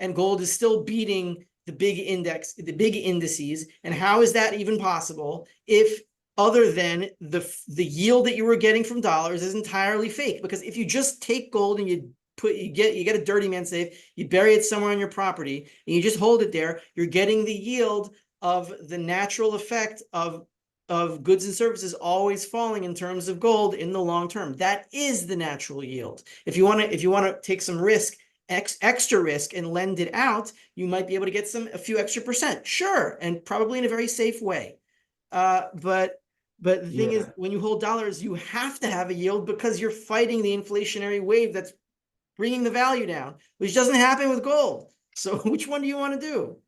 and gold is still beating the big indices. And how is that even possible if other than the yield that you were getting from dollars is entirely fake? Because if you just take gold and you get a dirty man safe, you bury it somewhere on your property, and you just hold it there, you're getting the yield of the natural effect of goods and services always falling in terms of gold in the long term. That is the natural yield. If you want to take some risk, extra risk, and lend it out, you might be able to get a few extra percent, sure, and probably in a very safe way. But the thing is, when you hold dollars, you have to have a yield because you're fighting the inflationary wave that's bringing the value down, which doesn't happen with gold. So which one do you want to do?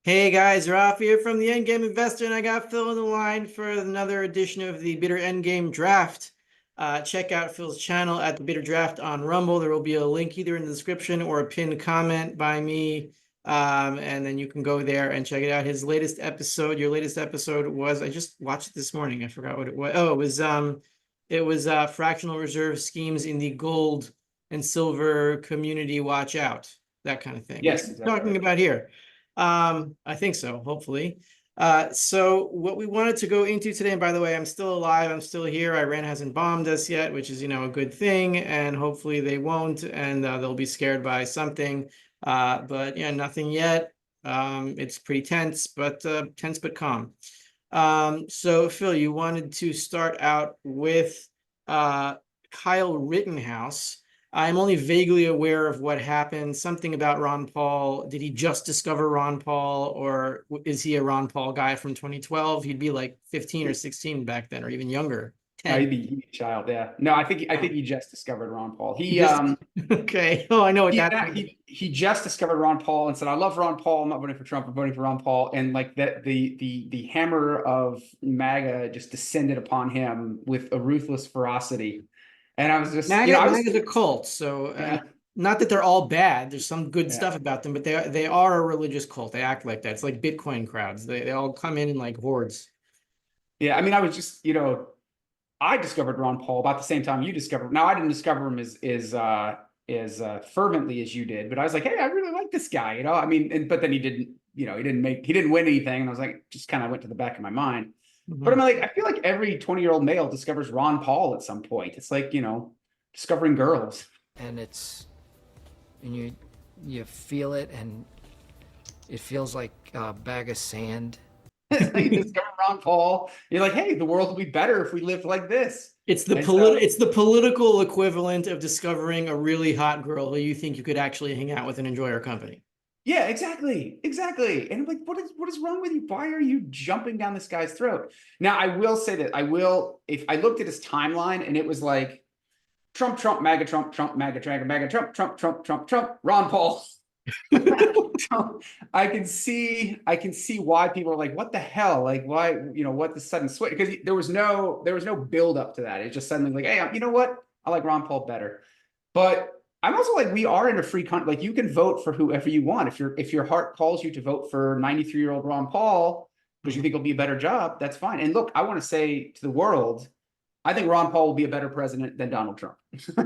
Hey guys, Ralph here from the Endgame Investor, and I got Phil on the line for another edition of the Bitter Endgame Draft. Check out Phil's channel at the Bitter Draft on Rumble. There will be a link either in the description or a pinned comment by me, and then you can go there and check it out. His latest episode, your latest episode was, I just watched it this morning. I forgot what it was. Oh, it was fractional reserve schemes in the gold and silver community. Watch out, that kind of thing. Yes, exactly. Talking about here. I think so, hopefully. So what we wanted to go into today, and by the way, I'm still alive, I'm still here. Iran hasn't bombed us yet, which is, a good thing, and hopefully they won't, and they'll be scared by something. But yeah, nothing yet. It's pretty tense but calm. So Phil, you wanted to start out with Kyle Rittenhouse. I'm only vaguely aware of what happened. Something about Ron Paul. Did he just discover Ron Paul, or is he a Ron Paul guy from 2012? He'd be like 15 or 16 back then, or even younger. 10. No, he'd be a child. Yeah. No, I think he just discovered Ron Paul. Okay. Oh, I know what that. He just discovered Ron Paul and said, "I love Ron Paul. I'm not voting for Trump. I'm voting for Ron Paul." And like that, the hammer of MAGA just descended upon him with a ruthless ferocity. And I was just, MAGA's a cult, so not that they're all bad. There's some good stuff about them, but they are a religious cult. They act like that. It's like Bitcoin crowds. They all come in like hordes. Yeah, I mean, I was just, I discovered Ron Paul about the same time you discovered. Now, I didn't discover him as fervently as you did, but I was like, hey, I really like this guy. I mean, but then he didn't win anything, and I was like, just kind of went to the back of my mind. But I'm like, I feel like every 20-year-old male discovers Ron Paul at some point. It's like, discovering girls. And you feel it, and it feels like a bag of sand. You discover Ron Paul. You're like, hey, the world would be better if we lived like this. It's the political equivalent of discovering a really hot girl who you think you could actually hang out with and enjoy her company. Yeah, exactly. And I'm like, what is wrong with you? Why are you jumping down this guy's throat? Now, I will say that if I looked at his timeline and it was like Trump, MAGA, Trump, MAGA, Trump, Ron Paul. I can see why people are like, what the hell? Like, why, what the sudden switch? Because there was no build up to that. It's just suddenly like, hey, you know what? I like Ron Paul better. But I'm also like, we are in a free country. Like, you can vote for whoever you want. If your heart calls you to vote for 93-year-old Ron Paul because you think it'll be a better job, that's fine. And look, I want to say to the world, I think Ron Paul will be a better president than Donald Trump.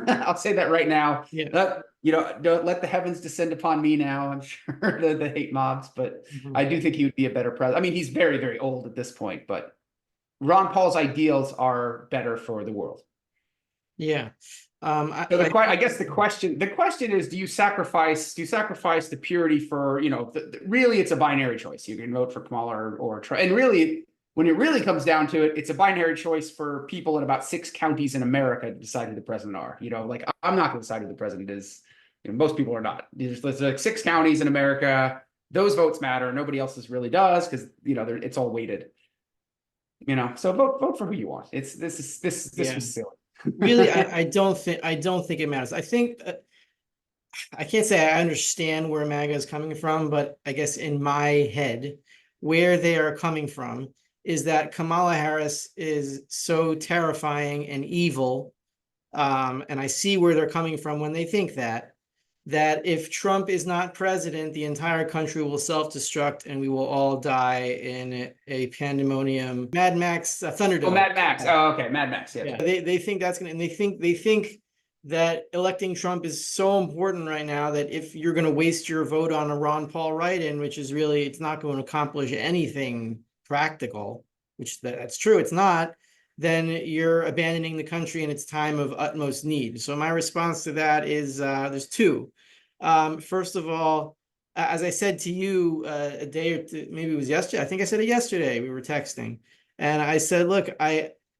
I'll say that right now. Yeah. Don't let the heavens descend upon me now. I'm sure the hate mobs, but I do think he would be a better president. I mean, he's very, very old at this point, but Ron Paul's ideals are better for the world. Yeah. I guess the question is, do you sacrifice the purity for, really it's a binary choice. You can vote for Kamala or Trump. And really, when it really comes down to it, it's a binary choice for people in about 6 counties in America to decide who the president are. Like, I'm not going to decide who the president is. Most people are not. There's like 6 counties in America. Those votes matter. Nobody else's really does, because it's all weighted. So vote for who you want. This was silly. Really, I don't think it matters. I think I can't say I understand where MAGA is coming from, but I guess in my head, where they are coming from is that Kamala Harris is so terrifying and evil, and I see where they're coming from when they think that. that if Trump is not president, the entire country will self-destruct and we will all die in a pandemonium. Mad Max, Thunderdome. Oh, Mad Max. Oh, okay, Mad Max. Yeah. They think that's gonna, and they think that electing Trump is so important right now that if you're going to waste your vote on a Ron Paul write-in, which is really, it's not going to accomplish anything practical, which that's true, it's not, then you're abandoning the in its time of utmost need. So my response to that is there's two. First of all, as I said to you a day or two, maybe it was yesterday, I think I said it yesterday, we were texting, and I said, look,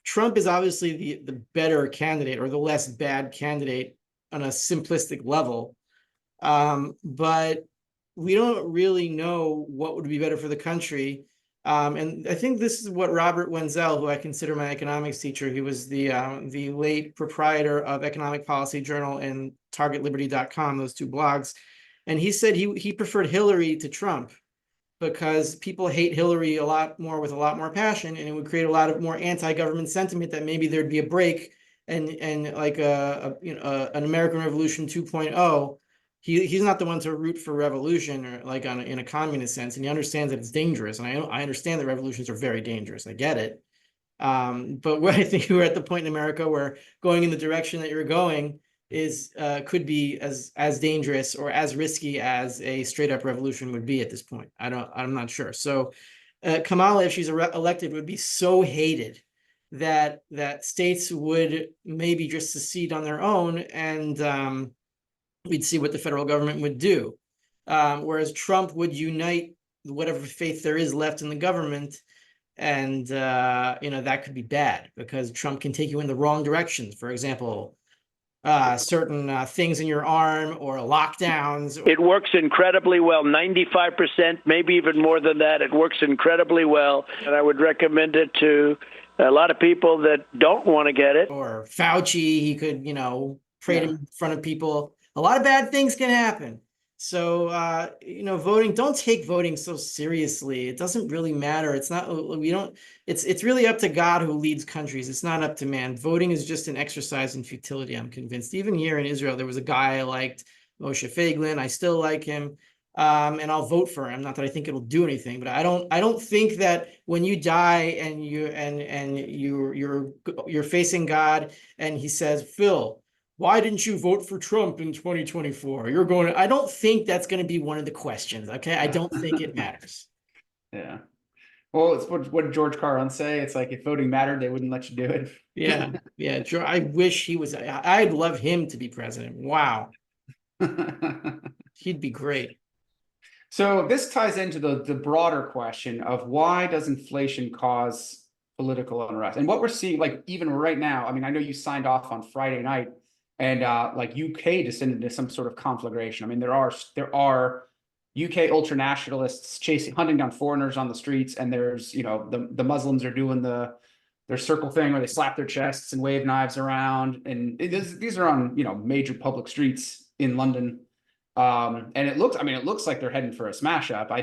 Trump is obviously the better candidate or the less bad candidate on a simplistic level. But we don't really know what would be better for the country. And I think this is what Robert Wenzel, who I consider my economics teacher, he was the late proprietor of Economic Policy Journal and TargetLiberty.com, those two blogs. And he said he preferred Hillary to Trump, because people hate Hillary a lot more with a lot more passion, and it would create a lot of more anti-government sentiment that maybe there'd be a break and like an American Revolution 2.0. He's not the one to root for revolution or like in a communist sense, and he understands that it's dangerous. And I understand that revolutions are very dangerous. I get it. But where I think we're at the point in America where going in the direction that you're going is could be as dangerous or as risky as a straight up revolution would be at this point. I'm not sure. So Kamala, if she's elected, would be so hated that states would maybe just secede on their own, and we'd see what the federal government would do. Whereas Trump would unite whatever faith there is left in the government. And that could be bad because Trump can take you in the wrong directions. For example, certain things in your arm or lockdowns. It works incredibly well, 95%, maybe even more than that. It works incredibly well. And I would recommend it to a lot of people that don't want to get it. Or Fauci, he could, pray to in front of people. A lot of bad things can happen. So, voting, don't take voting so seriously. It doesn't really matter. It's not, it's really up to God who leads countries. It's not up to man. Voting is just an exercise in futility, I'm convinced. Even here in Israel, there was a guy I liked, Moshe Feiglin. I still like him. And I'll vote for him. Not that I think it'll do anything, but I don't think that when you die and you're facing God and he says, Phil, why didn't you vote for Trump in 2024? I don't think that's going to be one of the questions. Okay. I don't think it matters. Yeah. Well, it's what did George Carlin say? It's like if voting mattered, they wouldn't let you do it. Yeah. Yeah. I wish he was, I'd love him to be president. Wow. He'd be great. So this ties into the broader question of why does inflation cause political unrest? And what we're seeing, like even right now, I mean, I know you signed off on Friday night, and like UK descended into some sort of conflagration. I mean, there are UK ultranationalists hunting down foreigners on the streets, and there's the Muslims are doing their circle thing where they slap their chests and wave knives around, and these are on major public streets in London. And it looks like they're heading for a smash up. I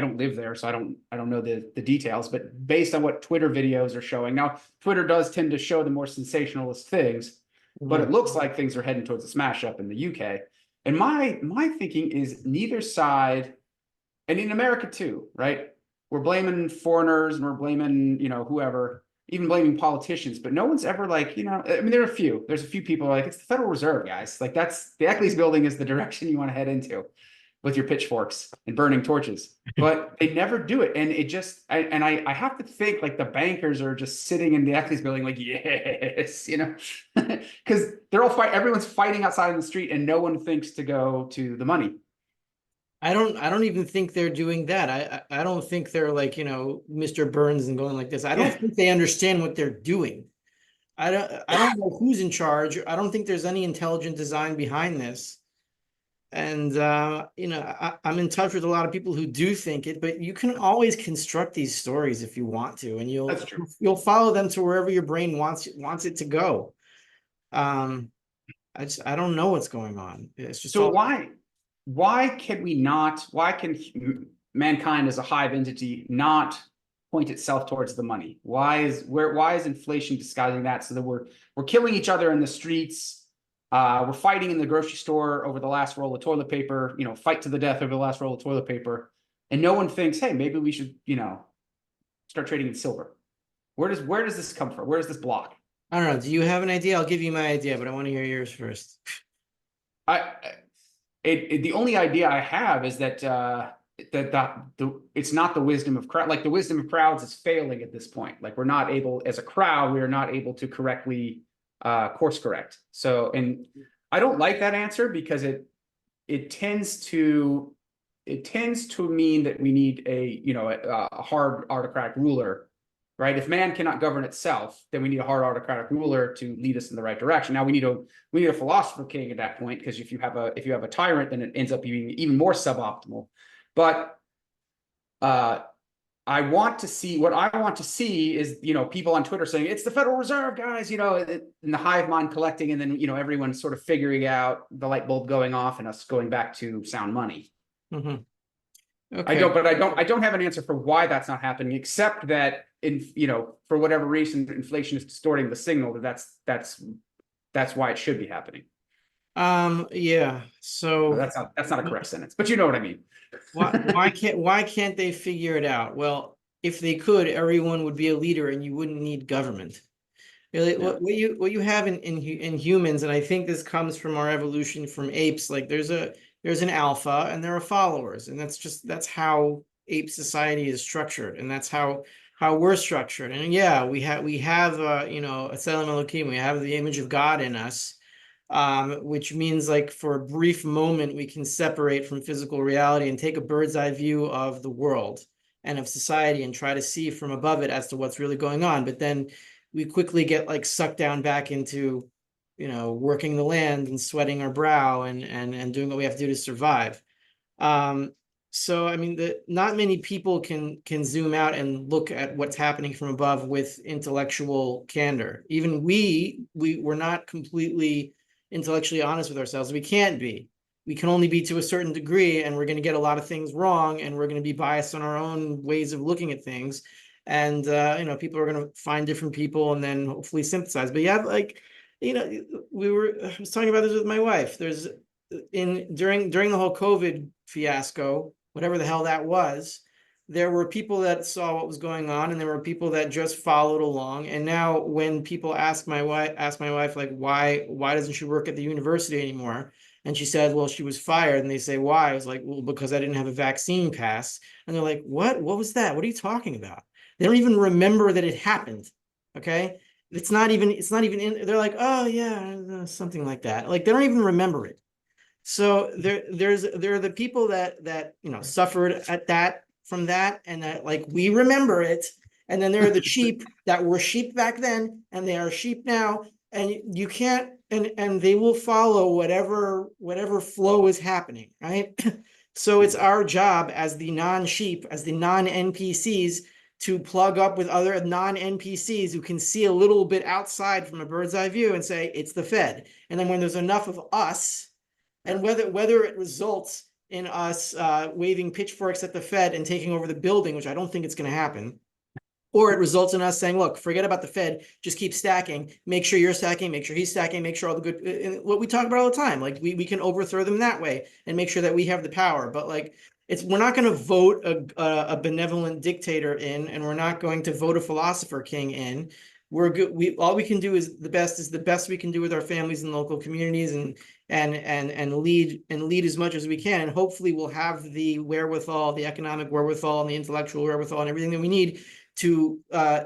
don't live there, so I don't know the details, but based on what Twitter videos are showing, now Twitter does tend to show the more sensationalist things, but it looks like things are heading towards a smash up in the UK. And my thinking is neither side, and in America too, right? We're blaming foreigners and we're blaming, whoever, even blaming politicians, but no one's ever like, I mean, there's a few people like, it's the Federal Reserve, guys. Like that's the Eccles building is the direction you want to head into with your pitchforks and burning torches, but they never do it. And it just, I have to think like the bankers are just sitting in the Eccles building like, yes, because they're all everyone's fighting outside in the street and no one thinks to go to the money. I don't even think they're doing that. I don't think they're like, Mr. Burns and going like this. I don't think they understand what they're doing. I don't know who's in charge. I don't think there's any intelligent design behind this. And, I'm in touch with a lot of people who do think it, but you can always construct these stories if you want to, and you'll follow them to wherever your brain wants it to go. I don't know what's going on. It's just so why can mankind as a hive entity not point itself towards the money? Why is inflation disguising that so that we're killing each other in the streets We're fighting in the grocery store over the last roll of toilet paper, fight to the death over the last roll of toilet paper. And no one thinks, hey, maybe we should, start trading in silver. Where does this come from? Where does this block? I don't know. Do you have an idea? I'll give you my idea, but I want to hear yours first. The only idea I have is that it's not the wisdom of crowd. Like the wisdom of crowds is failing at this point. Like we're not able, as a crowd, we are not able to correctly course correct. So, and I don't like that answer because it tends to mean that we need a hard autocratic ruler, right? If man cannot govern itself, then we need a hard autocratic ruler to lead us in the right direction. Now we need a philosopher king at that point, because if you have a tyrant, then it ends up being even more suboptimal. But I want to see is, people on Twitter saying it's the Federal Reserve, guys, in the hive mind collecting, and then, everyone sort of figuring out the light bulb going off and us going back to sound money. Mm-hmm. Okay. I don't have an answer for why that's not happening, except that for whatever reason, inflation is distorting the signal that's why it should be happening. Yeah. So that's not a correct sentence, but you know what I mean. why can't they figure it out? Well, if they could, everyone would be a leader and you wouldn't need government. Really, Yeah. what you have in humans, and I think this comes from our evolution from apes, like there's an alpha and there are followers, and that's how ape society is structured, and that's how we're structured. And yeah, we have Atzelem Elohim, we have the image of God in us, which means like for a brief moment we can separate from physical reality and take a bird's eye view of the world and of society and try to see from above it as to what's really going on. But then we quickly get like sucked down back into, working the land and sweating our brow and doing what we have to do to survive. So I mean, not many people can zoom out and look at what's happening from above with intellectual candor. Even we're not completely intellectually honest with ourselves. We can't be. We can only be to a certain degree, and we're going to get a lot of things wrong, and we're going to be biased on our own ways of looking at things. And people are going to find different people and then hopefully synthesize. But yeah, like, I was talking about this with my wife. There's during the whole COVID fiasco, whatever the hell that was, there were people that saw what was going on, and there were people that just followed along. And now when people ask my wife, like, why doesn't she work at the university anymore? And she said, well, she was fired. And they say, why? I was like, well, because I didn't have a vaccine pass. And they're like, what was that? What are you talking about? They don't even remember that it happened. Okay. It's not even in, they're like, oh yeah, something like that. Like they don't even remember it. So there are the people that suffered from that, and that like we remember it. And then there are the sheep that were sheep back then, and they are sheep now, and you can't, and they will follow whatever flow is happening, right? So it's our job as the non-sheep, as the non-NPCs, to plug up with other non-NPCs who can see a little bit outside from a bird's eye view and say, it's the Fed. And then when there's enough of us, and whether it results in us waving pitchforks at the Fed and taking over the building, which I don't think it's going to happen, or it results in us saying, look, forget about the Fed, just keep stacking, make sure you're stacking, make sure he's stacking, make sure all the good, what we talk about all the time, like we can overthrow them that way and make sure that we have the power. But like, we're not going to vote a benevolent dictator in, and we're not going to vote a philosopher king in. We're good. All we can do is the best we can do with our families and local communities, and lead as much as we can. And hopefully we'll have the wherewithal, the economic wherewithal, and the intellectual wherewithal, and everything that we need to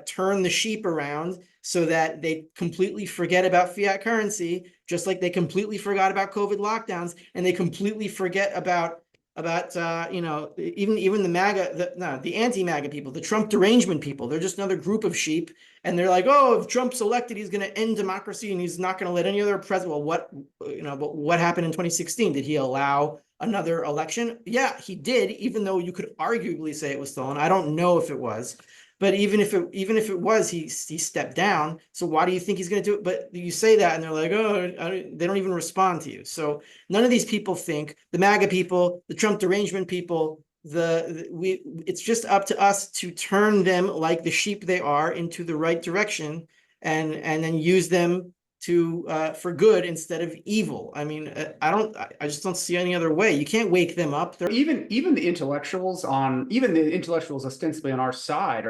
turn the sheep around so that they completely forget about fiat currency, just like they completely forgot about COVID lockdowns, and they completely forget about even the MAGA, the anti-MAGA people, the Trump derangement people. They're just another group of sheep, and they're like, oh, if Trump's elected, he's going to end democracy and he's not going to let any other president. Well, but what happened in 2016? Did he allow another election? Yeah, he did, even though you could arguably say it was stolen. I don't know if it was. But even if it was, he stepped down. So why do you think he's going to do it? But you say that, and they're like, oh, they don't even respond to you. So none of these people think, the MAGA people, the Trump derangement people, it's just up to us to turn them, like the sheep they are, into the right direction, and then use them for good instead of evil. I mean, I just don't see any other way. You can't wake them up. They're Even the intellectuals ostensibly on our side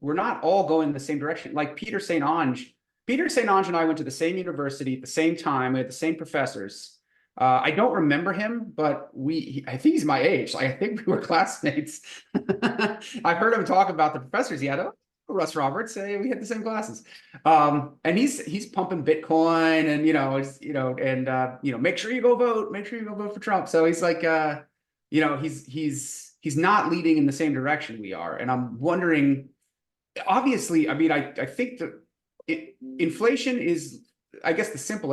we're not all going in the same direction. Like Peter St. Ange and I went to the same university at the same time. We had the same professors. I don't remember him, but I think he's my age. Like, I think we were classmates. I heard him talk about the professors he had. Oh, Russ Roberts, we had the same classes. And he's pumping Bitcoin and, make sure you go vote for Trump. So he's like, he's not leading in the same direction we are. And I'm wondering, obviously, I mean, I think that inflation is, I guess the simple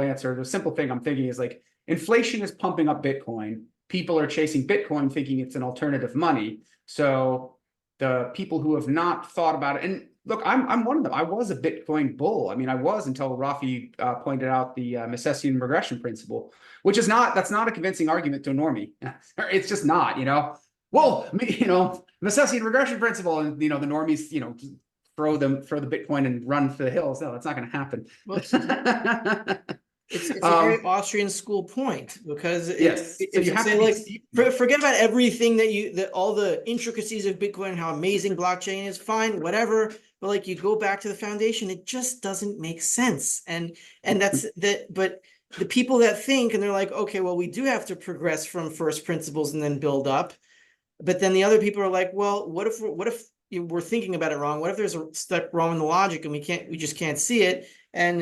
thing I'm thinking is like, inflation is pumping up Bitcoin. People are chasing Bitcoin thinking it's an alternative money. So the people who have not thought about it, and look, I'm one of them. I was a Bitcoin bull. I mean, I was until Rafi pointed out the Misesian regression principle, that's not a convincing argument to a normie. It's just not, well, Misesian regression principle, and the normies, throw the Bitcoin and run for the hills. No, that's not going to happen. Well, it's a very Austrian school point, because forget about everything that all the intricacies of Bitcoin, how amazing blockchain is, fine, whatever. But like, you go back to the foundation, it just doesn't make sense. And that's that. But the people that think, and they're like, okay, well, we do have to progress from first principles and then build up. But then the other people are like, well, what if we're thinking about it wrong? What if there's a step wrong in the logic and we just can't see it? And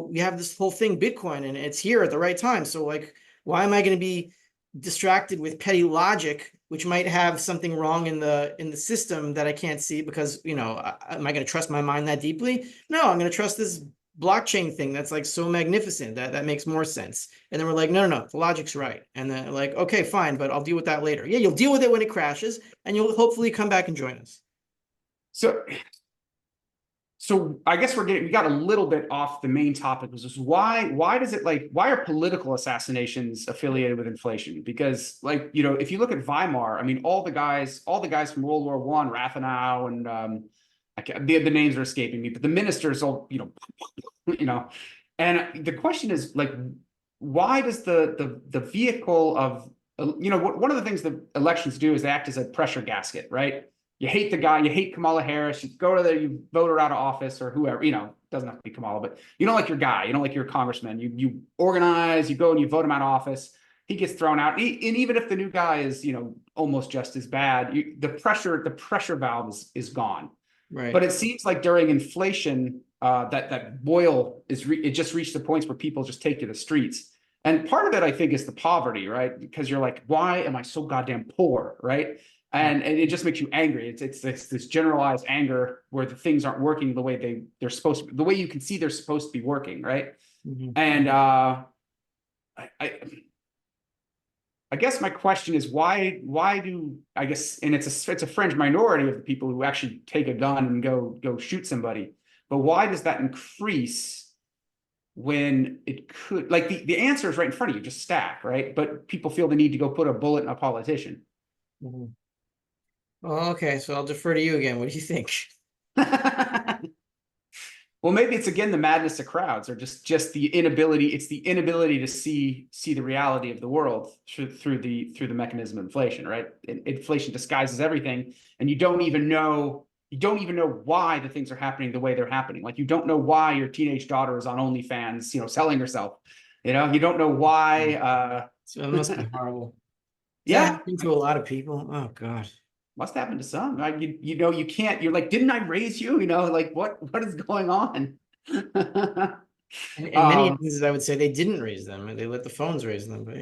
we have this whole thing, Bitcoin, and it's here at the right time. So like, why am I going to be distracted with petty logic, which might have something wrong in the system that I can't see? Because, am I going to trust my mind that deeply? No, I'm going to trust this blockchain thing that's like so magnificent that makes more sense. And then we're like, no, the logic's right. And then like, okay, fine, but I'll deal with that later. Yeah, you'll deal with it when it crashes, and you'll hopefully come back and join us. So I guess we got a little bit off the main topic, which is why are political assassinations affiliated with inflation? Because if you look at Weimar, I mean, all the guys from World War I, Rathenau, and the names are escaping me, but the ministers all, and the question is like, why does the vehicle of, one of the things that elections do is they act as a pressure gasket, right? You hate the guy, you hate Kamala Harris, you go to there, you vote her out of office or whoever, doesn't have to be Kamala, but you don't like your guy, you don't like your congressman, you organize, you go and you vote him out of office, he gets thrown out. And even if the new guy is, almost just as bad, the pressure valve is gone. Right. But it seems like during inflation, that boil it just reached the points where people just take to the streets. And part of it, I think, is the poverty, right? Because you're like, why am I so goddamn poor, right? And it just makes you angry. It's this generalized anger where the things aren't working the way they're supposed to, the way you can see they're supposed to be working, right? Mm-hmm. And I guess my question is why do, I guess, and it's a fringe minority of the people who actually take a gun and go shoot somebody, but why does that increase when it could, like the answer is right in front of you, just stack, right? But people feel the need to go put a bullet in a politician. Mm-hmm. Well, okay, so I'll defer to you again. What do you think? Well, maybe it's again the madness of crowds, or just the inability. It's the inability to see the reality of the world through the mechanism of inflation, right? Inflation disguises everything, and you don't even know why the things are happening the way they're happening. Like, you don't know why your teenage daughter is on OnlyFans, selling herself. You don't know why. So it must be horrible. Yeah, happening to a lot of people. Oh God. Must happen to some. Like, you can't. You're like, didn't I raise you? Like, what is going on? In many instances, I would say they didn't raise them. They let the phones raise them. But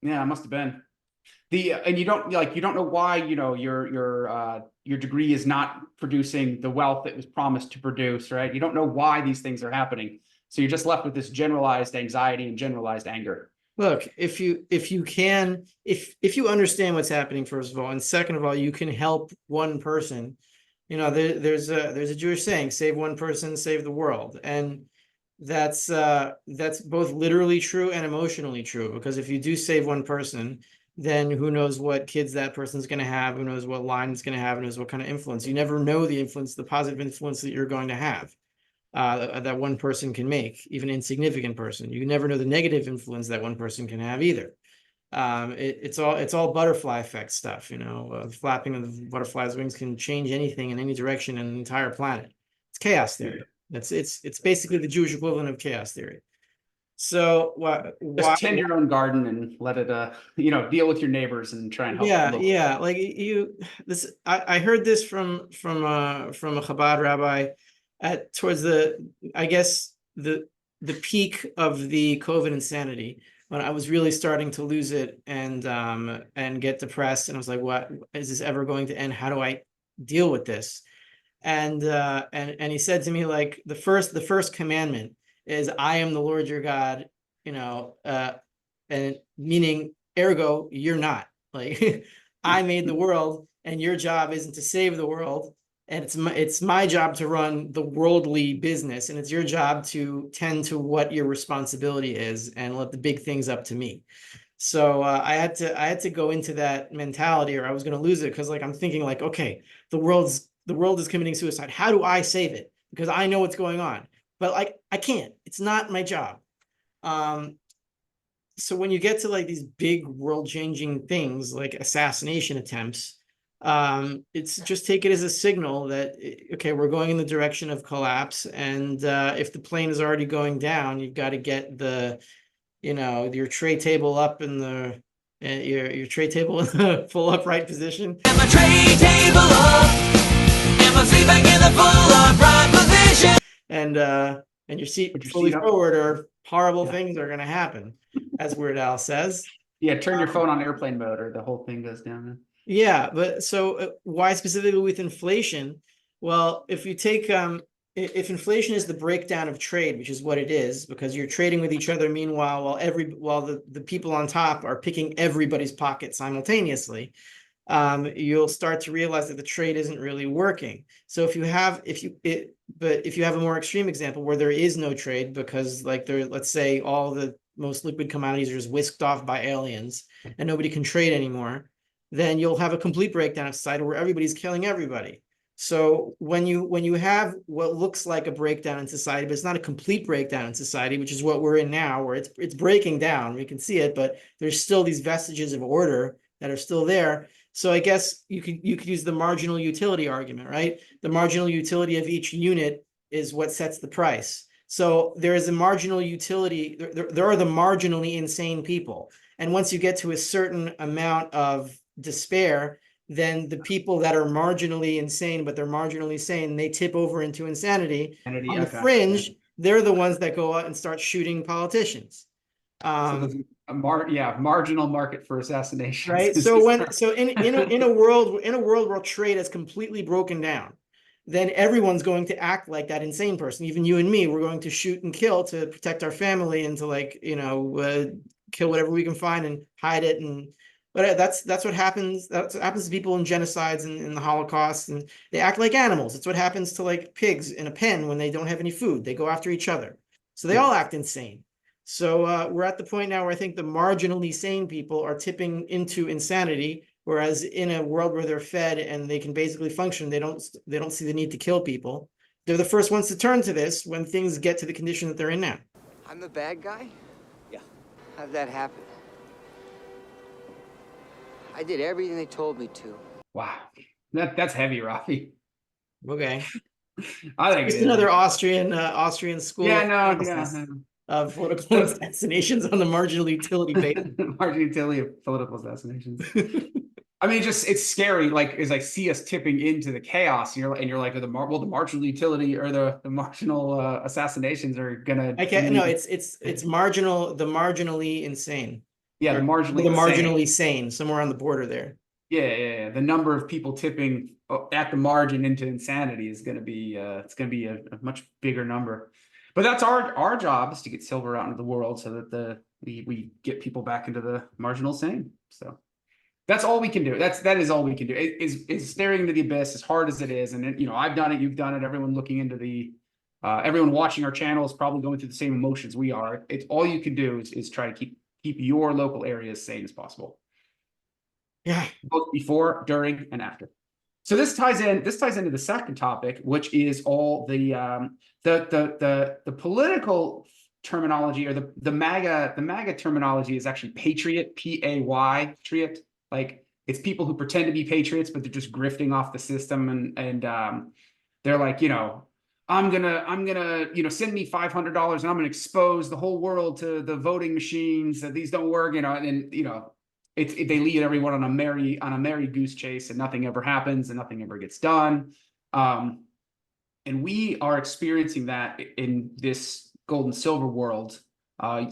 yeah, it must have been. And you don't know why your degree is not producing the wealth it was promised to produce, right? You don't know why these things are happening, so you're just left with this generalized anxiety and generalized anger. Look, if you understand what's happening, first of all, and second of all, you can help one person. There's a Jewish saying, "Save one person, save the world," and that's both literally true and emotionally true. Because if you do save one person, then who knows what kids that person's going to have? Who knows what line it's going to have? Who knows what kind of influence? You never know the positive influence that you're going to have. that one person can make, even insignificant person. You never know the negative influence that one person can have either. It's all butterfly effect stuff, you know. The flapping of the butterfly's wings can change anything in any direction in the entire planet. It's chaos theory. It's basically the Jewish equivalent of chaos theory. So Just tend your own garden and let it, you know, deal with your neighbors and try and help. Yeah, like I heard this from a Chabad rabbi towards I guess the peak of the COVID insanity, when I was really starting to lose it and get depressed, and I was like, what is this ever going to end? How do I deal with this? And he said to me, like, the first commandment is, I am the Lord your God, you know, and meaning, ergo, you're not. Like, I made the world, and your job isn't to save the world, and it's my job to run the worldly business, and it's your job to tend to what your responsibility is and let the big things up to me. So I had to go into that mentality, or I was going to lose it, because like I'm thinking like, okay, the world is committing suicide. How do I save it? Because I know what's going on, but like I can't. It's not my job. So when you get to like these big world-changing things like assassination attempts, it's just take it as a signal that, okay, we're going in the direction of collapse, and if the plane is already going down, you've got to get your tray table up in the your tray table in the full upright position. And my tray table up, and my seat back in the full upright position. And your seat fully forward, or horrible things are going to happen, as Weird Al says. Yeah, turn your phone on airplane mode, or the whole thing goes down. Yeah, but so why specifically with inflation? Well, if you take if inflation is the breakdown of trade, which is what it is, because you're trading with each other, meanwhile, while the people on top are picking everybody's pocket simultaneously, you'll start to realize that the trade isn't really working. So if you have a more extreme example where there is no trade, because like let's say all the most liquid commodities are just whisked off by aliens and nobody can trade anymore, then you'll have a complete breakdown of society where everybody's killing everybody. So when you have what looks like a breakdown in society, but it's not a complete breakdown in society, which is what we're in now, where it's breaking down, we can see it, but there's still these vestiges of order that are still there. So I guess you could use the marginal utility argument, right? The marginal utility of each unit is what sets the price. So there is a marginal utility. There are the marginally insane people, and once you get to a certain amount of despair, then the people that are marginally insane, but they're marginally sane, they tip over into insanity. On the fringe, they're the ones that go out and start shooting politicians. So there's marginal market for assassinations. Right. So in a world where trade has completely broken down, then everyone's going to act like that insane person. Even you and me, we're going to shoot and kill to protect our family, and to kill whatever we can find and hide it. But that's what happens. That's what happens to people in genocides and in the Holocaust, and they act like animals. It's what happens to like pigs in a pen when they don't have any food. They go after each other. So they all act insane. So we're at the point now where I think the marginally sane people are tipping into insanity, whereas in a world where they're fed and they can basically function, they don't see the need to kill people. They're the first ones to turn to this when things get to the condition that they're in now. I'm the bad guy? Yeah. How'd that happen? I did everything they told me to. Wow, that's heavy, Rafi. Okay. I think it's another Austrian school. Yeah, no. Of political assassinations on the marginal utility base. Marginal utility of political assassinations. I mean, it's scary. Like, as I see us tipping into the chaos, and you're like, the marginal utility or the marginal assassinations are gonna. I can't. No, it's marginal. The marginally insane. Yeah, the marginally sane, somewhere on the border there. Yeah. The number of people tipping at the margin into insanity is going to be a much bigger number. But that's our job, is to get silver out into the world so that we get people back into the marginal sane. So that's all we can do. That is all we can do. Is staring into the abyss, as hard as it is. And I've done it, you've done it. Everyone looking into everyone watching our channel is probably going through the same emotions we are. It's all you can do is try to keep your local area as sane as possible. Yeah. Both before, during, and after. So this ties into the second topic, which is all the political terminology, or the MAGA terminology is actually patriot, PAY, patriot. Like, it's people who pretend to be patriots, but they're just grifting off the system, and they're like, I'm gonna, send me $500 and I'm gonna expose the whole world to the voting machines that these don't work, and they lead everyone on a merry goose chase, and nothing ever happens and nothing ever gets done. And we are experiencing that in this gold and silver world. And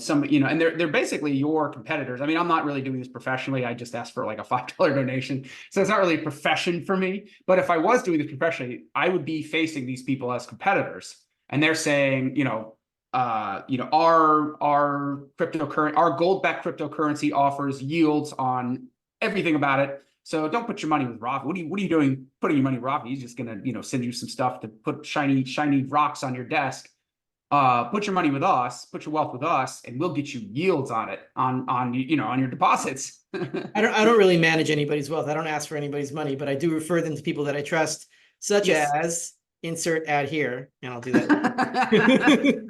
they're basically your competitors. I mean, I'm not really doing this professionally. I just asked for like a $5 donation. So it's not really a profession for me. But if I was doing this professionally, I would be facing these people as competitors. And they're saying, our cryptocurrency, our gold-backed cryptocurrency offers yields on everything about it. So don't put your money with Rafi. What are you doing putting your money with Rafi? He's just gonna, send you some stuff to put shiny rocks on your desk. Put your money with us, put your wealth with us, and we'll get you yields on it, on your deposits. I don't really manage anybody's wealth. I don't ask for anybody's money, but I do refer them to people that I trust, such Yes. as insert ad here, and I'll do that.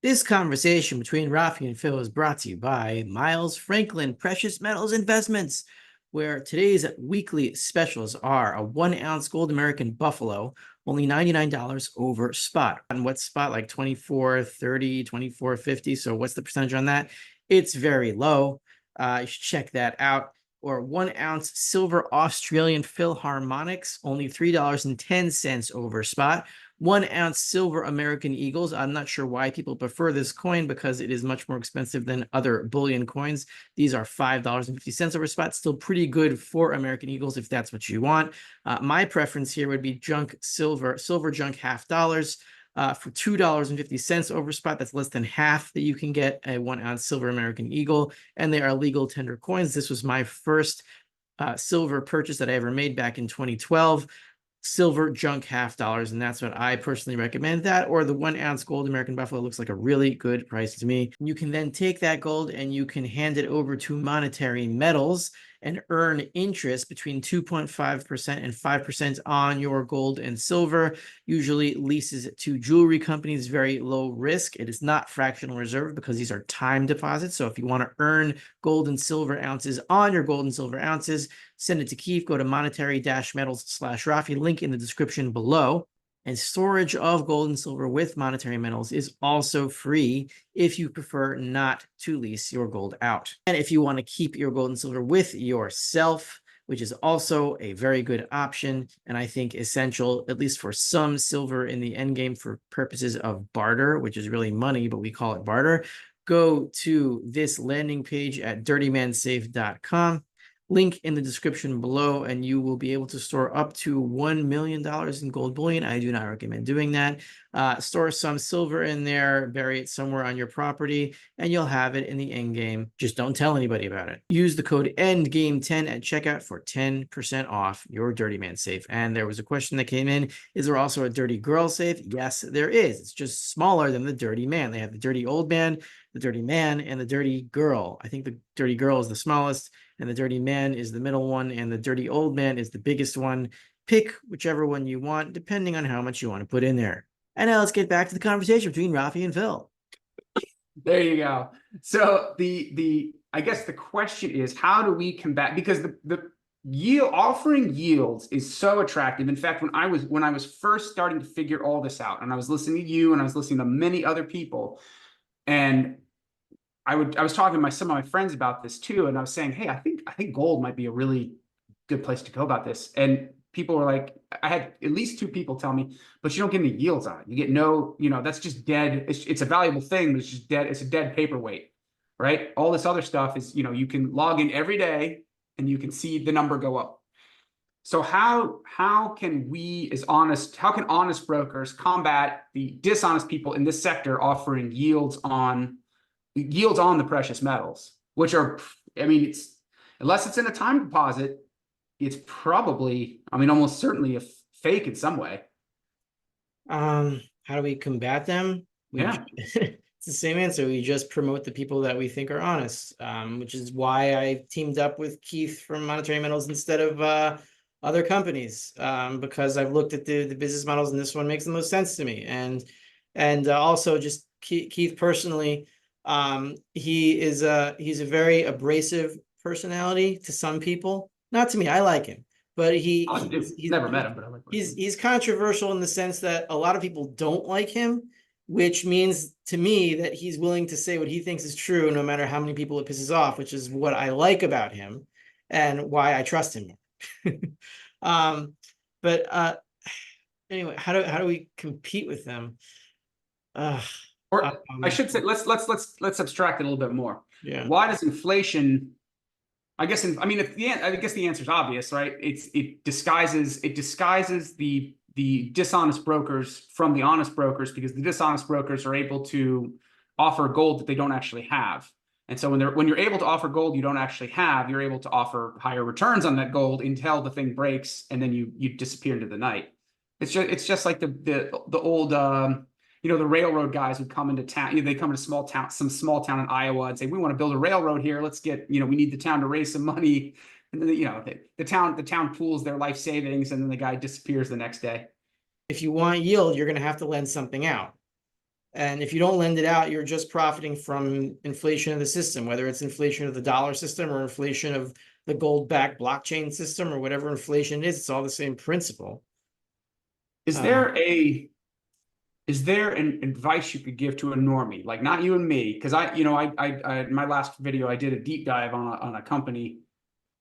This conversation between Rafi and Phil is brought to you by Miles Franklin Precious Metals Investments, where today's weekly specials are a 1 ounce gold American Buffalo, only $99 over spot. And what's spot? Like 24.30, 24.50. So what's the percentage on that? It's very low. You should check that out. Or 1 ounce silver Australian Philharmonics, only $3.10 over spot. 1 ounce silver American Eagles. I'm not sure why people prefer this coin, because it is much more expensive than other bullion coins. These are $5.50 over spot. Still pretty good for American Eagles if that's what you want. My preference here would be junk silver junk $half for $2.50 over spot. That's less than half that you can get a 1 ounce silver American Eagle, and they are legal tender coins. This was my first silver purchase that I ever made back in 2012. Silver junk $half, and that's what I personally recommend. That, or the 1 ounce gold American Buffalo looks like a really good price to me. You can then take that gold and you can hand it over to Monetary Metals and earn interest between 2.5% and 5% on your gold and silver. Usually leases to jewelry companies, very low risk. It is not fractional reserve because these are time deposits. So if you want to earn gold and silver ounces on your gold and silver ounces, send it to Keith. Go to monetary-metals/Rafi, link in the description below. And storage of gold and silver with Monetary Metals is also free if you prefer not to lease your gold out. And if you want to keep your gold and silver with yourself, which is also a very good option, and I think essential, at least for some silver in the end game for purposes of barter, which is really money, but we call it barter, go to this landing page at dirtymansafe.com. Link in the description below, and you will be able to store up to $1 million in gold bullion. I do not recommend doing that. Store some silver in there, bury it somewhere on your property, and you'll have it in the end game. Just don't tell anybody about it. Use the code ENDGAME10 at checkout for 10% off your Dirty Man safe. And there was a question that came in: is there also a Dirty Girl safe? Yes, there is. It's just smaller than the Dirty Man. They have the Dirty Old Man, the Dirty Man, and the Dirty Girl. I think the Dirty Girl is the smallest, and the Dirty Man is the middle one, and the Dirty Old Man is the biggest one. Pick whichever one you want, depending on how much you want to put in there. And now let's get back to the conversation between Rafi and Phil. There you go. So I guess the question is, how do we combat, because the yield, offering yields is so attractive. In fact, when I was first starting to figure all this out, and I was listening to you and I was listening to many other people, and I was talking to some of my friends about this too, and I was saying, hey, I think gold might be a really good place to go about this. And people were like, I had at least 2 people tell me, but you don't get any yields on it. You get no, that's just dead. It's a valuable thing, but it's just dead. It's a dead paperweight, right? All this other stuff is, you can log in every day and you can see the number go up. So how can honest brokers combat the dishonest people in this sector offering yields on the precious metals, which are, it's, unless it's in a time deposit, it's probably, almost certainly a fake in some way. How do we combat them? It's the same answer. We just promote the people that we think are honest, which is why I teamed up with Keith from Monetary Metals instead of other companies, because I've looked at the business models and this one makes the most sense to me. And also just Keith personally, he's a very abrasive personality to some people, not to me. I like him, but he's Never met him, but I like. he's controversial in the sense that a lot of people don't like him, which means to me that he's willing to say what he thinks is true, no matter how many people it pisses off, which is what I like about him and why I trust him. But anyway, how do we compete with them? Or I Um, should say, let's abstract it a little bit more. yeah. Why does inflation? I guess I mean, I guess the answer is obvious, right? It disguises the dishonest brokers from the honest brokers, because the dishonest brokers are able to offer gold that they don't actually have. And so when you're able to offer gold you don't actually have, you're able to offer higher returns on that gold until the thing breaks, and then you disappear into the night. It's just like the old the railroad guys would come into town. They come into some small town in Iowa and say, we want to build a railroad here. Let's get, we need the town to raise some money. And then, the town pools their life savings, and then the guy disappears the next day. If you want yield, you're going to have to lend something out. And if you don't lend it out, you're just profiting from inflation of the system, whether it's inflation of the dollar system or inflation of the gold-backed blockchain system or whatever inflation is. It's all the same principle. Is there an advice you could give to a normie, like not you and me? Because I in my last video, I did a deep dive on a company,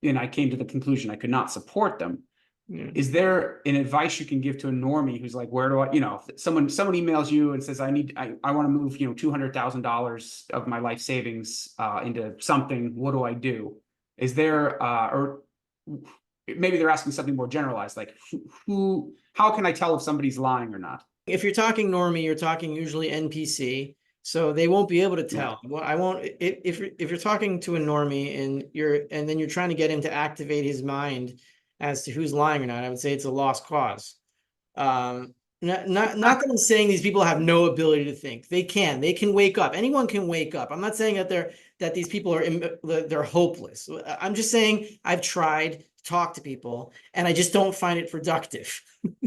and I came to the conclusion I could not support them. Yeah. Is there an advice you can give to a normie who's like, where do I, if someone emails you and says, I want to move, $200,000 of my life savings into something, what do I do? Is there, or maybe they're asking something more generalized, like how can I tell if somebody's lying or not? If you're talking normie, you're talking usually NPC, so they won't be able to tell. Well, I won't. If you're talking to a normie and then you're trying to get him to activate his mind as to who's lying or not, I would say it's a lost cause. Not that I'm saying these people have no ability to think. They can wake up. Anyone can wake up. I'm not saying that these people they're hopeless. I'm just saying I've tried to talk to people and I just don't find it productive.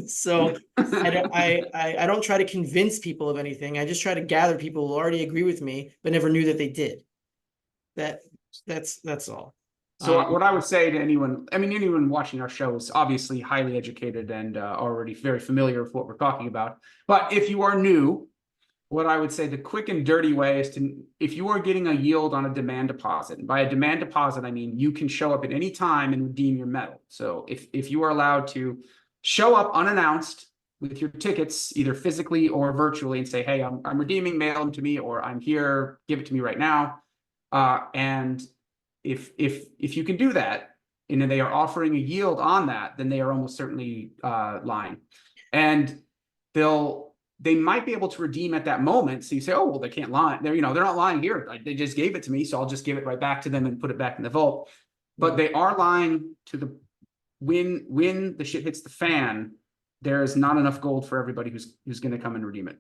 So I don't try to convince people of anything. I just try to gather people who already agree with me but never knew that they did. That's all. So what I would say to anyone watching our show is obviously highly educated and already very familiar with what we're talking about. But if you are new, what I would say the quick and dirty way is if you are getting a yield on a demand deposit, and by a demand deposit, I mean you can show up at any time and redeem your metal. So if you are allowed to show up unannounced with your tickets, either physically or virtually, and say, hey, I'm redeeming, mail them to me, or I'm here, give it to me right now. And if you can do that, and they are offering a yield on that, then they are almost certainly lying. And they might be able to redeem at that moment. So you say, oh, well, they can't lie. They're not lying here. They just gave it to me, so I'll just give it right back to them and put it back in the vault. But they are lying to when the shit hits the fan, there is not enough gold for everybody who's going to come and redeem it.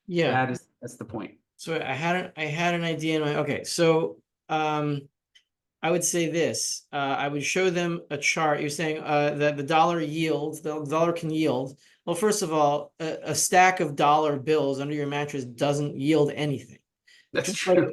Yeah, that's the point. So I had an idea in my, okay. So I would say this, I would show them a chart. You're saying that the dollar yields, the dollar can yield. Well, first of all, a stack of dollar bills under your mattress doesn't yield anything. That's Just true.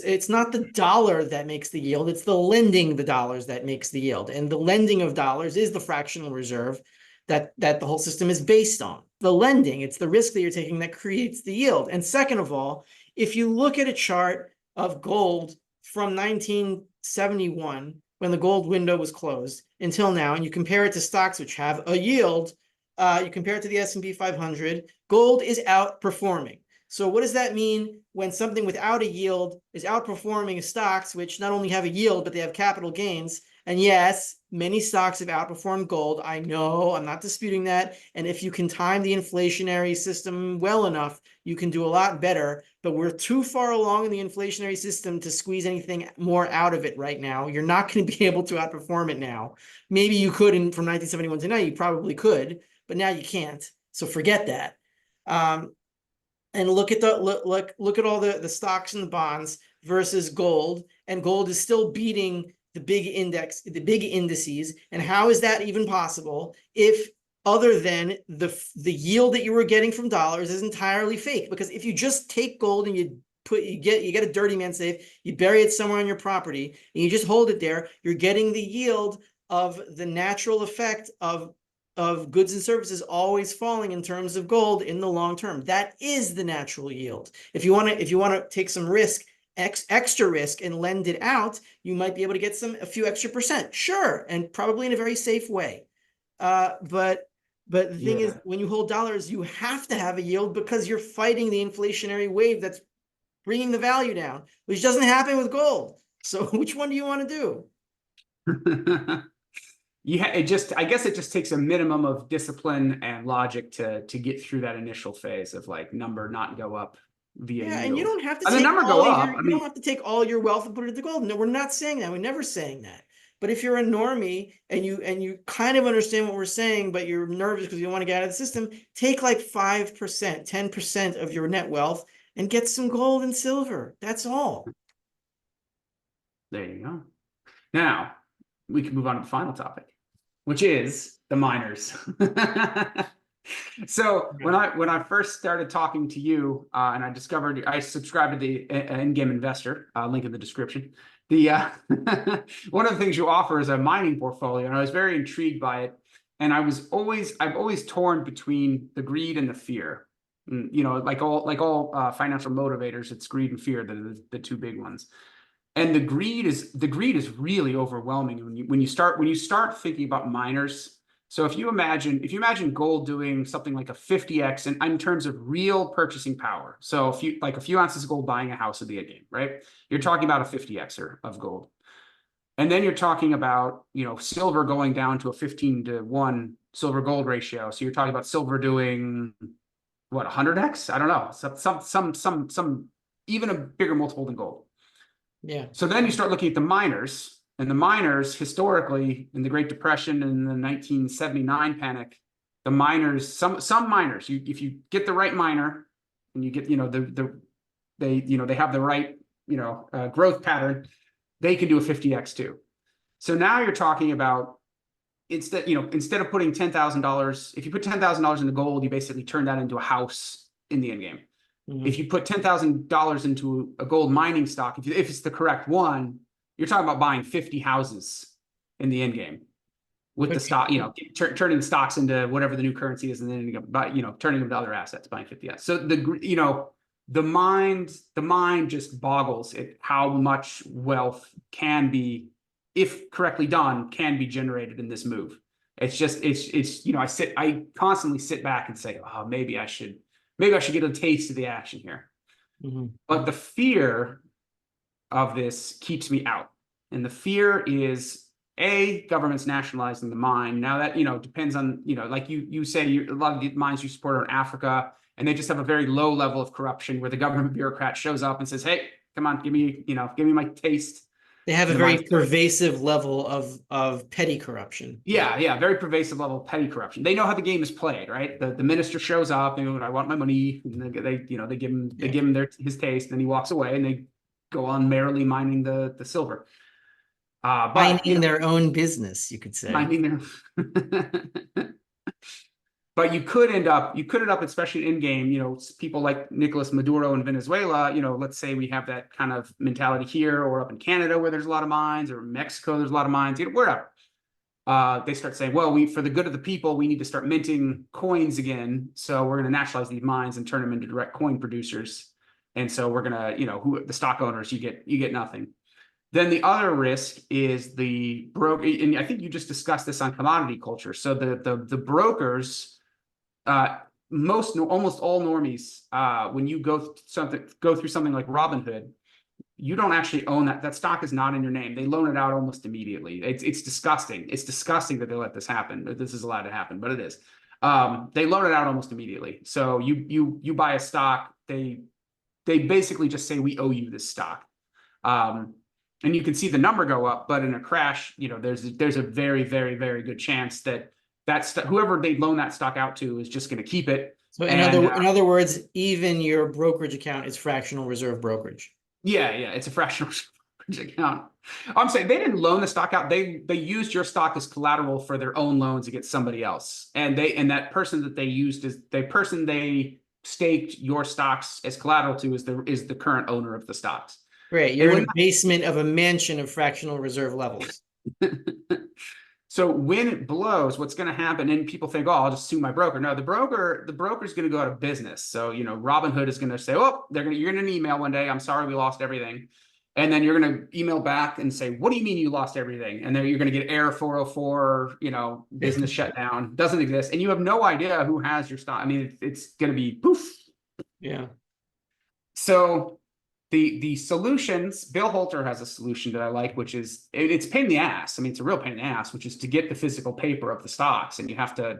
it's not the dollar that makes the yield, it's the lending the dollars that makes the yield. And the lending of dollars is the fractional reserve that the whole system is based on. The lending, it's the risk that you're taking that creates the yield. And second of all, if you look at a chart of gold from 1971, when the gold window was closed, until now, and you compare it to stocks which have a yield, you compare it to the S&P 500, gold is outperforming. So what does that mean when something without a yield is outperforming stocks, which not only have a yield, but they have capital gains? And yes, many stocks have outperformed gold. I know, I'm not disputing that. And if you can time the inflationary system well enough, you can do a lot better. But we're too far along in the inflationary system to squeeze anything more out of it right now. You're not going to be able to outperform it now. Maybe you could from 1971 to now, you probably could, but now you can't. So forget that. And look at look at all the stocks and the bonds versus gold, and gold is still beating the big indices, and how is that even possible if other than the yield that you were getting from dollars is entirely fake? Because if you just take gold and you get a dirty man safe, you bury it somewhere on your property, and you just hold it there, you're getting the yield of the natural effect of goods and services always falling in terms of gold in the long term. That is the natural yield. If you want to take some risk, extra risk, and lend it out, you might be able to get a few extra percent, sure, and probably in a very safe way. But the thing is, when you hold dollars, you have to have a yield because you're fighting the inflationary wave that's bringing the value down, which doesn't happen with gold. So which one do you want to do? I guess it just takes a minimum of discipline and logic to get through that initial phase of like number not go up via yield. And you don't have to take the number go up. You don't have to take all your wealth and put it into gold. No, we're not saying that. We're never saying that. But if you're a normie and you kind of understand what we're saying, but you're nervous because you don't want to get out of the system, take like 5%, 10% of your net wealth and get some gold and silver. That's all. There you go. Now we can move on to the final topic, which is the miners. So when I first started talking to you, and I subscribed to the In-Game Investor, link in the description. The one of the things you offer is a mining portfolio, and I was very intrigued by it. And I've always torn between the greed and the fear. You know, like all financial motivators, it's greed and fear, the two big ones. And the greed is really overwhelming when you start thinking about miners. So if you imagine gold doing something like a 50x in terms of real purchasing power. So if you like a few ounces of gold buying a house would be a game, right? You're talking about a 50xer of gold. And then you're talking about, silver going down to a 15-to-1 silver gold ratio. So you're talking about silver doing what, 100x? I don't know. Some even a bigger multiple than gold. Yeah. So then you start looking at the miners. And the miners, historically, in the Great Depression and the 1979 panic, the miners, some miners, if you get the right miner, and you get, they have the right, growth pattern, they can do a 50x too. So now you're talking about instead of putting $10,000, if you put $10,000 into gold, you basically turn that into a house in the end game. Mm-hmm. If you put $10,000 into a gold mining stock, if it's the correct one, you're talking about buying 50 houses in the end game with the stock, turning the stocks into whatever the new currency is, and then turning them to other assets, buying 50 assets. So the mind just boggles at how much wealth can be, if correctly done, can be generated in this move. I constantly sit back and say, oh, maybe I should get a taste of the action here. Mm-hmm. But the fear of this keeps me out. And the fear is governments nationalizing the mine. Now that, depends on, like you say, a lot of the mines you support are in Africa, and they just have a very low level of corruption where the government bureaucrat shows up and says, hey, come on, give me my taste. They have a very pervasive level of petty corruption. Yeah, very pervasive level of petty corruption. They know how the game is played, right? The minister shows up and I want my money, and they give him his taste, and then he walks away, and they go on merrily mining the silver. Minding their own business, you could say. Minding their But you could end up, especially in game, people like Nicolas Maduro in Venezuela, let's say we have that kind of mentality here, or up in Canada where there's a lot of mines, or Mexico, there's a lot of mines, wherever. They start saying, well, for the good of the people, we need to start minting coins again. So we're going to nationalize these mines and turn them into direct coin producers. And so we're going to, the stock owners, you get nothing. Then the other risk is the broker, and I think you just discussed this on commodity culture. So the brokers, almost all normies, when you go through something like Robinhood, you don't actually own that stock is not in your name. They loan it out almost immediately. It's disgusting. It's disgusting that they let this happen. This is allowed to happen, but it is. They loan it out almost immediately. So you buy a stock, they basically just say, we owe you this stock. And you can see the number go up, but in a crash, there's a very, very, very good chance that whoever they loan that stock out to is just going to keep it. So in other words, even your brokerage account is fractional reserve brokerage. Yeah, it's a fractional reserve brokerage account. I'm saying they didn't loan the stock out. They used your stock as collateral for their own loans against somebody else. And that person that they used is the person they staked your stocks as collateral to is the current owner of the stocks. Great. You're And in the basement of a mansion of fractional reserve levels. So when it blows, what's going to happen? And people think, "Oh, I'll just sue my broker." No, the broker's going to go out of business. So Robinhood is going to say, "Oh, you're going to get an email one day. I'm sorry, we lost everything," and then you're going to email back and say, "What do you mean you lost everything?" And then you're going to get error 404. Business shutdown doesn't exist, and you have no idea who has your stock. I mean, it's going to be poof. Yeah. So the solutions, Bill Holter has a solution that I like, which is it's a pain in the ass. I mean, it's a real pain in the ass, which is to get the physical paper of the stocks, and you have to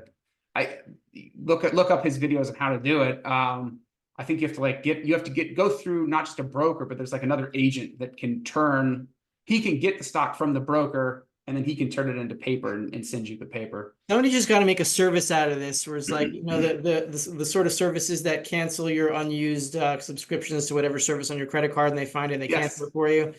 look up his videos on how to do it. I think you have to go through not just a broker, but there's like another agent that he can get the stock from the broker, and then he can turn it into paper and send you the paper. Somebody just got to make a service out of this, where it's like, the sort of services that cancel your unused subscriptions to whatever service on your credit card, and they find it and they cancel it for you.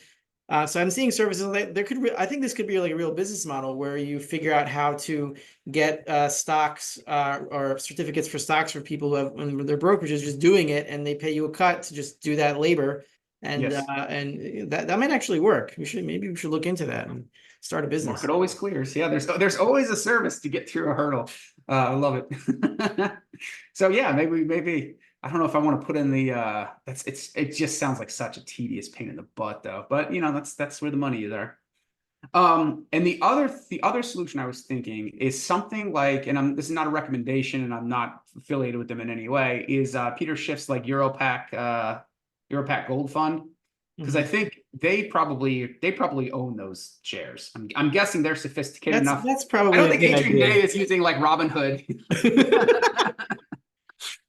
So I'm seeing services like I think this could be like a real business model where you figure out how to get stocks or certificates for stocks for people who have, when their brokerage is just doing it, and they pay you a cut to just do that labor. And Yes. and that might actually work. Maybe we should look into that and start a business. Market always clears. Yeah, there's always a service to get through a hurdle. I love it. So yeah, maybe I don't know if I want to put in the it just sounds like such a tedious pain in the butt though. But that's where the money is there. And the other solution I was thinking is something like, and this is not a recommendation, and I'm not affiliated with them in any way, is Peter Schiff's like Europac Gold Fund. Because I think they probably own those shares. I'm guessing they're sophisticated enough. That's probably. I don't think a good Adrian idea. Day is using like Robinhood.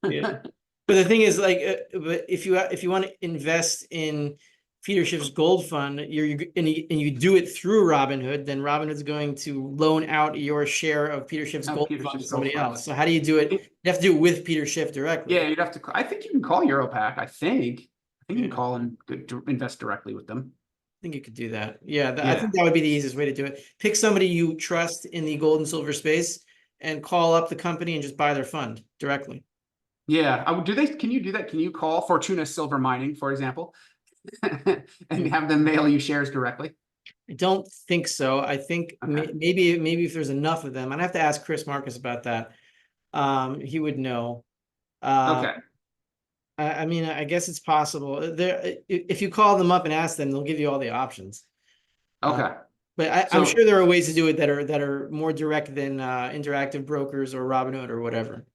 Yeah. But the thing is, like, but if you want to invest in Peter Schiff's gold fund, and you do it through Robinhood, then Robinhood's going to loan out your share of Peter Schiff's gold fund to somebody else. So how do you do it? You have to do it with Peter Schiff directly. Yeah, you'd have to. I think you can call Europac. I think you can call and invest directly with them. I think you could do that. Yeah, I think that would be the easiest way to do it. Pick somebody you trust in the gold and silver space and call up the company and just buy their fund directly. Yeah. Can you do that? Can you call Fortuna Silver Mining, for example, and have them mail you shares directly? I don't think so. I think maybe if there's enough of them, I'd have to ask Chris Marcus about that. He would know. Okay. I mean, I guess it's possible. If you call them up and ask them, they'll give you all the options. Okay. But I'm sure there are ways to do it that are more direct than Interactive Brokers or Robinhood or whatever.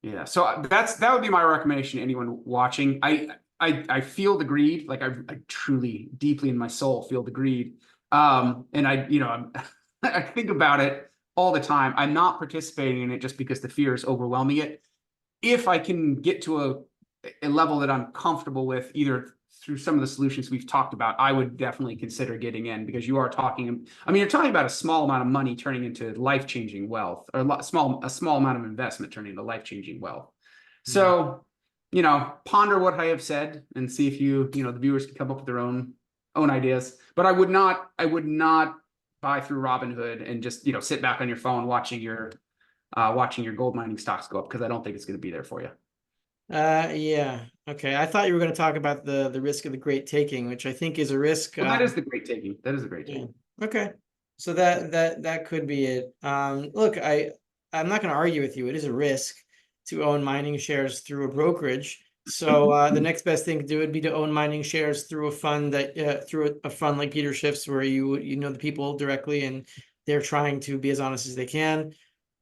Yeah. So that would be my recommendation to anyone watching. I feel the greed, like I truly, deeply in my soul feel the greed. And I think about it all the time. I'm not participating in it just because the fear is overwhelming it. If I can get to a level that I'm comfortable with, either through some of the solutions we've talked about, I would definitely consider getting in, because you're talking about a small amount of money turning into life-changing wealth, or a small amount of investment turning into life-changing wealth. So, ponder what I have said and see if the viewers can come up with their own ideas. But I would not buy through Robinhood and just, sit back on your phone watching your gold mining stocks go up, because I don't think it's going to be there for you. Yeah. Okay. I thought you were going to talk about the risk of the great taking, which I think is a risk. Well, that is the great taking. That is the great taking. Yeah. Okay. So that could be it. Look, I'm not going to argue with you. It is a risk to own mining shares through a brokerage. So the next best thing to do would be to own mining shares through a fund through a fund like Peter Schiff's, where you know the people directly and they're trying to be as honest as they can.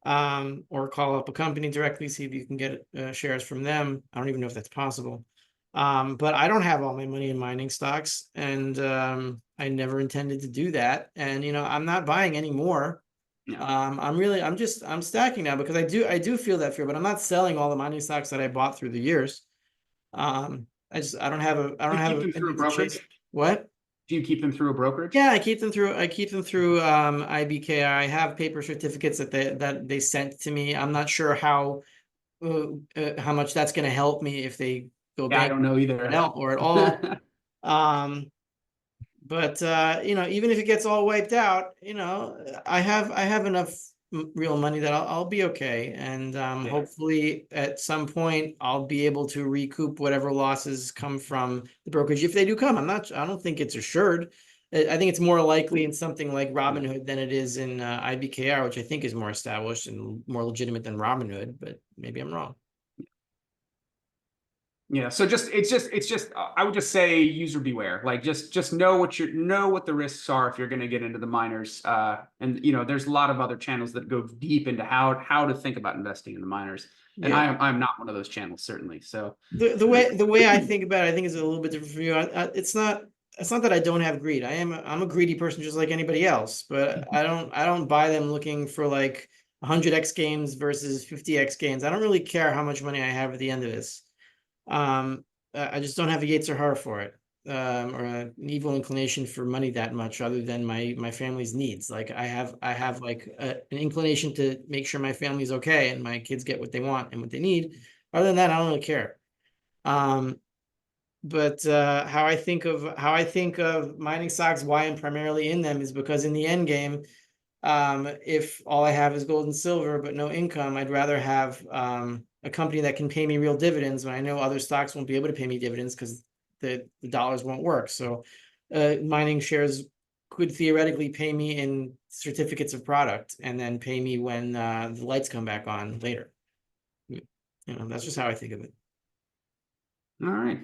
Or call up a company directly, see if you can get shares from them. I don't even know if that's possible. But I don't have all my money in mining stocks, and I never intended to do that. And I'm not buying any more. I'm stacking now, because I do feel that fear, but I'm not selling all the mining stocks that I bought through the years. I don't have keep them through a brokerage? What? Do you keep them through a brokerage? Yeah, I keep them through IBKR. I have paper certificates that they sent to me. I'm not sure how much that's going to help me if they go back. I don't know either. Or at all. But even if it gets all wiped out, I have enough real money that I'll be okay. And Yeah. hopefully at some point I'll be able to recoup whatever losses come from the brokerage if they do come. I don't think it's assured. I think it's more likely in something like Robinhood than it is in IBKR, which I think is more established and more legitimate than Robinhood, but maybe I'm wrong. Yeah, so it's just I would just say user beware. Like just know what the risks are if you're going to get into the miners. And there's a lot of other channels that go deep into how to think about investing in the miners. And Yeah. I'm not one of those channels, certainly. So The way I think about it, I think is a little bit different from you. It's not that I don't have greed. I'm a greedy person just like anybody else, but I don't buy them looking for like 100x gains versus 50x gains. I don't really care how much money I have at the end of this. I just don't have a Yetzer Hara for it, or an evil inclination for money that much, other than my family's needs. Like I have like an inclination to make sure my family's okay and my kids get what they want and what they need. Other than that, I don't really care. Um, but how I think of mining stocks, why I'm primarily in them, is because in the end game, if all I have is gold and silver but no income, I'd rather have a company that can pay me real dividends when I know other stocks won't be able to pay me dividends because the dollars won't work. So mining shares could theoretically pay me in certificates of product and then pay me when the lights come back on later. That's just how I think of it. all right.